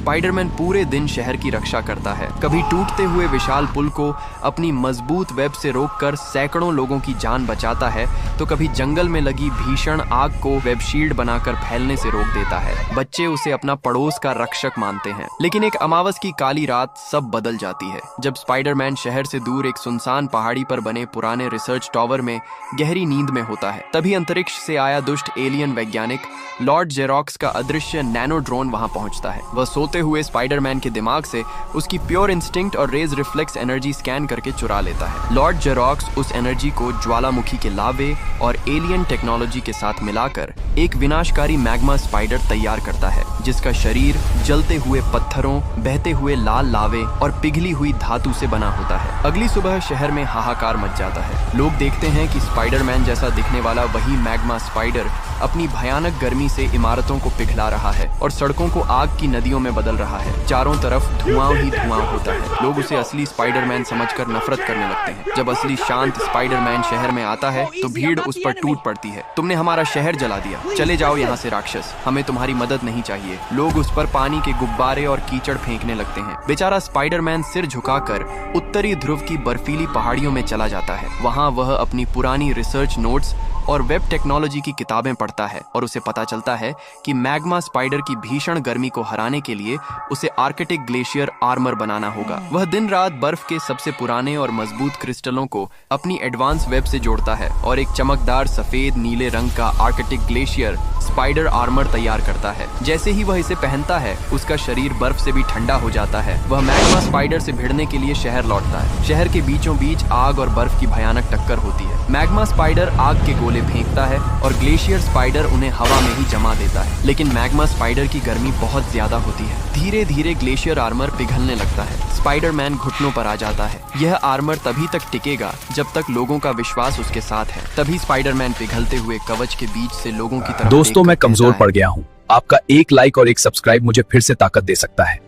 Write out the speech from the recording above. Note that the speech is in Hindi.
स्पाइडरमैन पूरे दिन शहर की रक्षा करता है। कभी टूटते हुए विशाल पुल को अपनी मजबूत वेब से रोककर सैकड़ों लोगों की जान बचाता है, तो कभी जंगल में लगी भीषण आग को वेब शील्ड बनाकर फैलने से रोक देता है। बच्चे उसे अपना पड़ोस का रक्षक मानते हैं। लेकिन एक अमावस की काली रात सब बदल जाती है। जब स्पाइडरमैन शहर से दूर एक सुनसान पहाड़ी पर बने पुराने रिसर्च टावर में गहरी नींद में होता है, तभी अंतरिक्ष से आया दुष्ट एलियन वैज्ञानिक लॉर्ड जेरोक्स का अदृश्य नैनो ड्रोन वहां पहुंचता है। वह सोते हुए स्पाइडरमैन के दिमाग से उसकी प्योर इंस्टिंक्ट और रेज रिफ्लेक्स एनर्जी स्कैन करके चुरा लेता है। लॉर्ड जेरोक्स उस एनर्जी को ज्वालामुखी के लावे और एलियन टेक्नोलॉजी के साथ मिलाकर एक विनाशकारी मैग्मा स्पाइडर तैयार करता है, जिसका शरीर जलते हुए पत्थरों, बहते हुए लाल लावे और पिघली हुई धातु से बना होता है। अगली सुबह शहर में हाहाकार मच जाता है। लोग देखते हैं कि स्पाइडरमैन जैसा दिखने वाला वही मैग्मा स्पाइडर अपनी भयानक गर्मी से इमारतों को पिघला रहा है और सड़कों को आग की नदियों में बदल रहा है। चारों तरफ धुआं ही धुआं होता है। लोग उसे असली स्पाइडरमैन समझकर नफरत करने लगते हैं। जब असली शांत स्पाइडरमैन शहर में आता है तो भीड़ उस पर टूट पड़ती है। तुमने हमारा शहर जला दिया, चले जाओ यहाँ से राक्षस, हमें तुम्हारी मदद नहीं चाहिए। लोग उस पर पानी के गुब्बारे और कीचड़ फेंकने लगते हैं। बेचारा स्पाइडरमैन सिर झुकाकर उत्तरी ध्रुव की बर्फीली पहाड़ियों में चला जाता है। वहाँ वह अपनी पुरानी रिसर्च नोट्स और वेब टेक्नोलॉजी की किताबें पढ़ता है और उसे पता चलता है कि मैग्मा स्पाइडर की भीषण गर्मी को हराने के लिए उसे आर्कटिक ग्लेशियर आर्मर बनाना होगा। वह दिन रात बर्फ के सबसे पुराने और मजबूत क्रिस्टलों को अपनी एडवांस वेब से जोड़ता है और एक चमकदार सफेद नीले रंग का आर्कटिक ग्लेशियर स्पाइडर आर्मर तैयार करता है। जैसे ही वह इसे पहनता है, उसका शरीर बर्फ से भी ठंडा हो जाता है। वह मैग्मा स्पाइडर से भिड़ने के लिए शहर लौटता है। शहर के बीचों बीच आग और बर्फ की भयानक टक्कर होती है। मैग्मा स्पाइडर आग के गोले फेंकता है और ग्लेशियर स्पाइडर उन्हें हवा में ही जमा देता है। लेकिन मैग्मा स्पाइडर की गर्मी बहुत ज्यादा होती है। धीरे धीरे ग्लेशियर आर्मर पिघलने लगता है। स्पाइडरमैन घुटनों पर आ जाता है। यह आर्मर तभी तक टिकेगा जब तक लोगों का विश्वास उसके साथ है। तभी स्पाइडरमैन पिघलते हुए कवच के बीच से लोगों की तरफ दोस्तों, मैं कमजोर पड़ गया हूँ। आपका एक लाइक और एक सब्सक्राइब मुझे फिर से ताकत दे सकता है।